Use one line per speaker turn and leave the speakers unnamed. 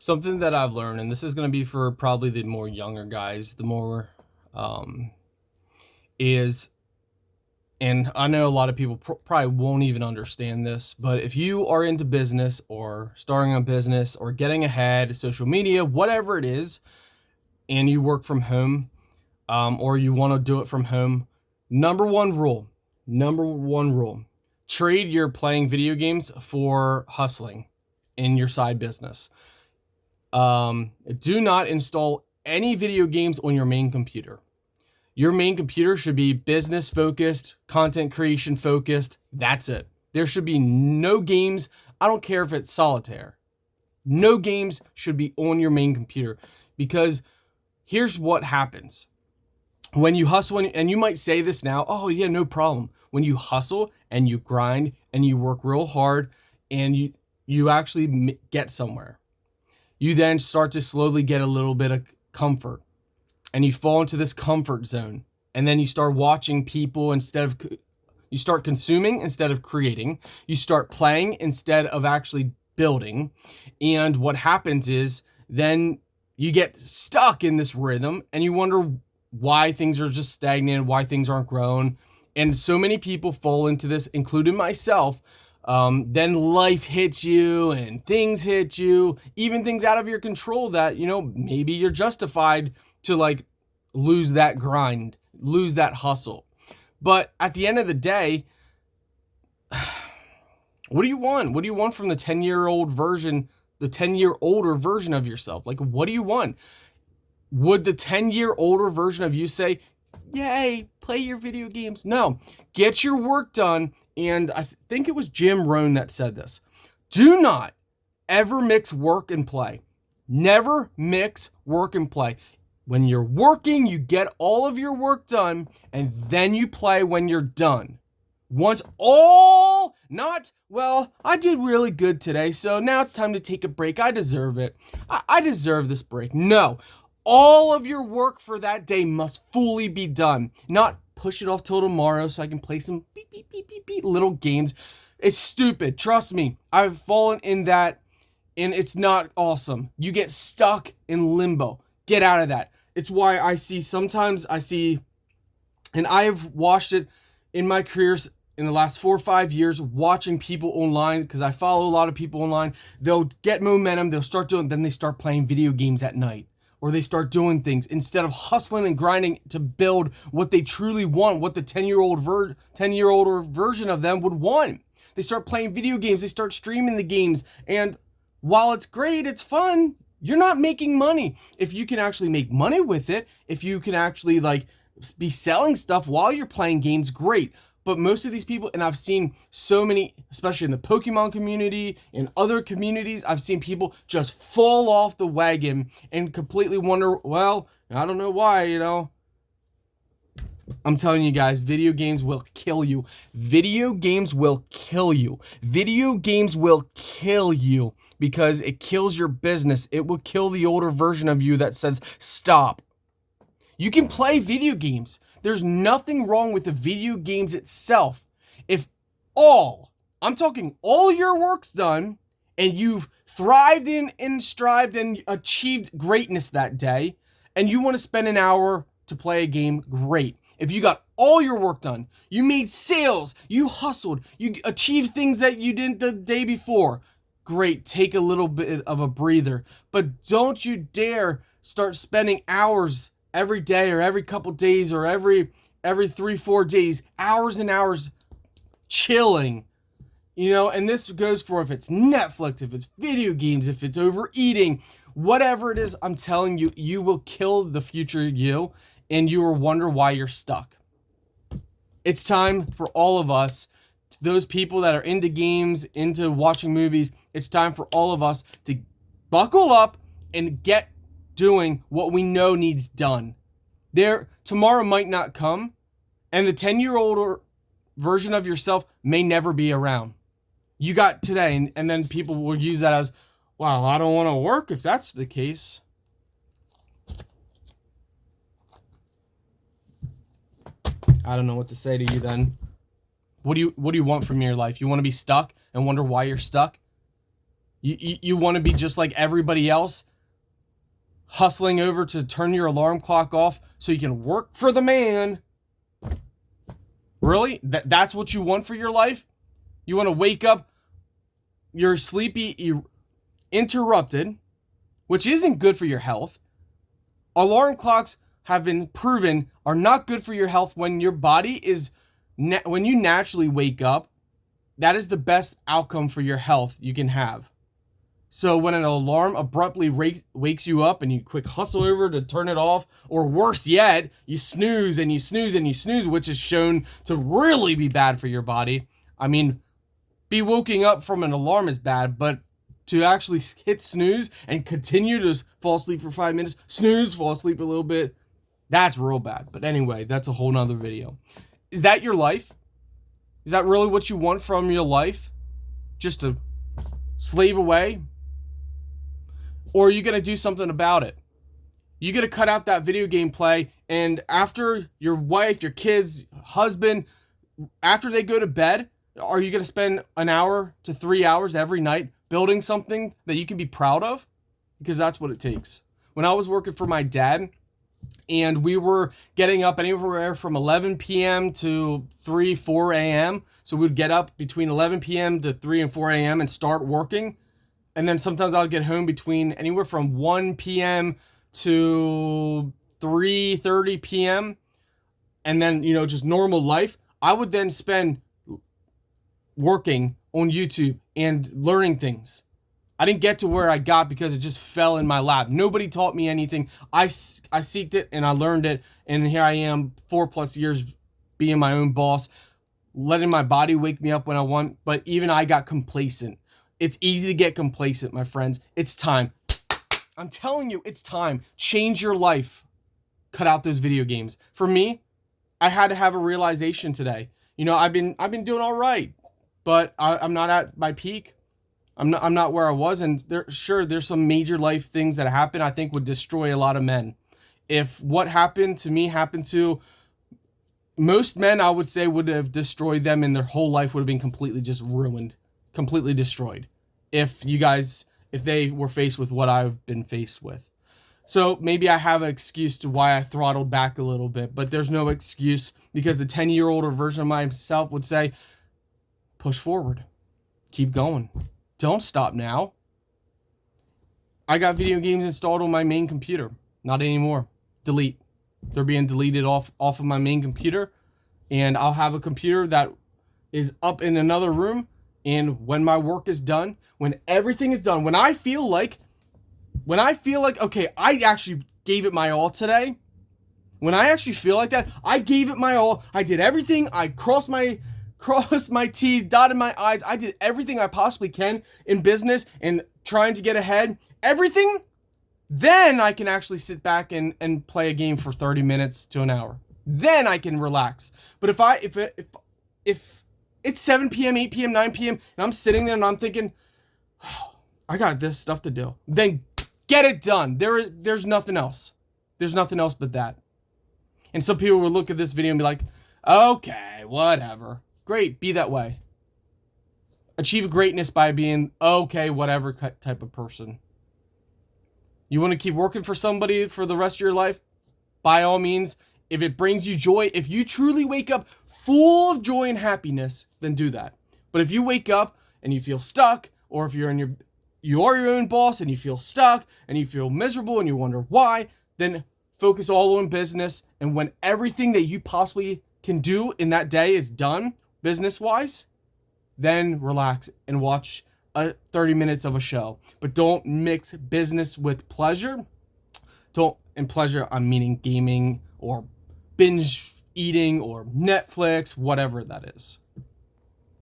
Something that I've learned, and this is going to be for probably the more younger guys, the more um, is, and I know a lot of people probably won't even understand this, but if you are into business or starting a business or getting ahead, social media, whatever it is, and you work from home, or you want to do it from home, number one rule, trade your playing video games for hustling in your side business. Do not install any video games on your main computer. Your main computer should be business focused, content creation focused. That's it. There should be no games. I don't care if it's solitaire. No games should be on your main computer, because here's what happens. When you hustle, and you might say this now, oh yeah, no problem. When you hustle and you grind and you work real hard and you actually get somewhere, you then start to slowly get a little bit of comfort, and you fall into this comfort zone, and then you start watching people you start consuming instead of creating, you start playing instead of actually building. And what happens is then you get stuck in this rhythm and you wonder why things are just stagnant, why things aren't growing. And so many people fall into this, including myself. Then life hits you and things hit you, even things out of your control that, maybe you're justified to like lose that grind, lose that hustle. But at the end of the day, what do you want? What do you want from the 10-year-old version, the 10-year older version of yourself? Like, what do you want? Would the 10-year older version of you say, yay, play your video games? No, get your work done. And I think it was Jim Rohn that said this. Do not ever mix work and play. Never mix work and play. When you're working, you get all of your work done, and then you play when you're done. Well, I did really good today, so now it's time to take a break. I deserve it. I deserve this break. No, all of your work for that day must fully be done. Not push it off till tomorrow so I can play some beep, beep, beep, beep, beep little games. It's stupid. Trust me. I've fallen in that, and it's not awesome. You get stuck in limbo. Get out of that. It's why sometimes I see, and I've watched it in my careers in the last 4 or 5 years, watching people online, because I follow a lot of people online. They'll get momentum, then they start playing video games at night, or they start doing things instead of hustling and grinding to build what they truly want, what the 10-year-old version of them would want. They start playing video games, they start streaming the games, and while it's great, it's fun, you're not making money. If you can actually make money with it, if you can actually be selling stuff while you're playing games, great. But most of these people, and I've seen so many, especially in the Pokemon community, in other communities, I've seen people just fall off the wagon and completely wonder, well, I don't know why, I'm telling you guys, video games will kill you. Video games will kill you. Video games will kill you because it kills your business. It will kill the older version of you that says, stop. You can play video games. There's nothing wrong with the video games itself. If I'm talking all your work's done and you've thrived and strived and achieved greatness that day, and you want to spend an hour to play a game, great. If you got all your work done, you made sales, you hustled, you achieved things that you didn't the day before, great, take a little bit of a breather. But don't you dare start spending hours every day or every couple days or every 3-4 days, hours and hours chilling. And this goes for if it's Netflix, if it's video games, if it's overeating, whatever it is. I'm telling you, you will kill the future you, and you will wonder why you're stuck. It's time for all of us, those people that are into games, into watching movies, it's time for all of us to buckle up and get doing what we know needs done. Tomorrow might not come, and the 10-year-old version of yourself may never be around. You got today, and then people will use that as, well, I don't want to work if that's the case. I don't know what to say to you then. What do you want from your life? You want to be stuck and wonder why you're stuck? You want to be just like everybody else, hustling over to turn your alarm clock off so you can work for the man. Really? That's what you want for your life? You want to wake up, you're sleepy, interrupted, which isn't good for your health. Alarm clocks have been proven are not good for your health when your body is, when you naturally wake up. That is the best outcome for your health you can have. So when an alarm abruptly wakes you up and you quick hustle over to turn it off, or worse yet, you snooze and you snooze and you snooze, which is shown to really be bad for your body. I mean, be woken up from an alarm is bad, but to actually hit snooze and continue to fall asleep for 5 minutes, snooze, fall asleep a little bit, that's real bad. But anyway, that's a whole nother video. Is that your life? Is that really what you want from your life? Just to slave away? Or are you going to do something about it? You got to cut out that video game play, and after your wife, your kids, husband, after they go to bed, are you going to spend an hour to 3 hours every night building something that you can be proud of? Because that's what it takes. When I was working for my dad, and we were getting up anywhere from 11 p.m. to 3, 4 a.m. So we'd get up between 11 p.m. to 3 and 4 a.m. and start working. And then sometimes I would get home between anywhere from 1 p.m. to 3:30 p.m. And then, just normal life. I would then spend working on YouTube and learning things. I didn't get to where I got because it just fell in my lap. Nobody taught me anything. I seeked it and I learned it. And here I am 4+ years being my own boss, letting my body wake me up when I want. But even I got complacent. It's easy to get complacent, my friends. It's time. I'm telling you, it's time. Change your life. Cut out those video games. For me, I had to have a realization today. I've been doing all right, but I'm not at my peak. I'm not where I was, and there's some major life things that happen I think would destroy a lot of men. If what happened to me happened to most men, I would say would have destroyed them, and their whole life would have been completely just ruined, completely destroyed. If they were faced with what I've been faced with. So maybe I have an excuse to why I throttled back a little bit, but there's no excuse, because the 10-year-old version of myself would say, push forward, keep going. Don't stop now. I got video games installed on my main computer. Not anymore. Delete. They're being deleted off of my main computer. And I'll have a computer that is up in another room. And when my work is done, when everything is done, when I feel like, okay, I actually gave it my all today. When I actually feel like that, I gave it my all. I did everything. I crossed my T's, dotted my I's. I did everything I possibly can in business and trying to get ahead. Everything. Then I can actually sit back and play a game for 30 minutes to an hour. Then I can relax. But if it's 7 p.m., 8 p.m., 9 p.m., and I'm sitting there and I'm thinking, oh, I got this stuff to do, then get it done. There's nothing else. There's nothing else but that. And some people will look at this video and be like, okay, whatever. Great, be that way. Achieve greatness by being okay, whatever type of person. You want to keep working for somebody for the rest of your life? By all means, if it brings you joy, if you truly wake up full of joy and happiness, then do that. But if you wake up and you feel stuck, or if you are your own boss and you feel stuck and you feel miserable and you wonder why, then focus all on business. And when everything that you possibly can do in that day is done, business-wise, then relax and watch 30 minutes of a show. But don't mix business with pleasure. And pleasure, I'm meaning gaming or binge eating or Netflix, whatever that is.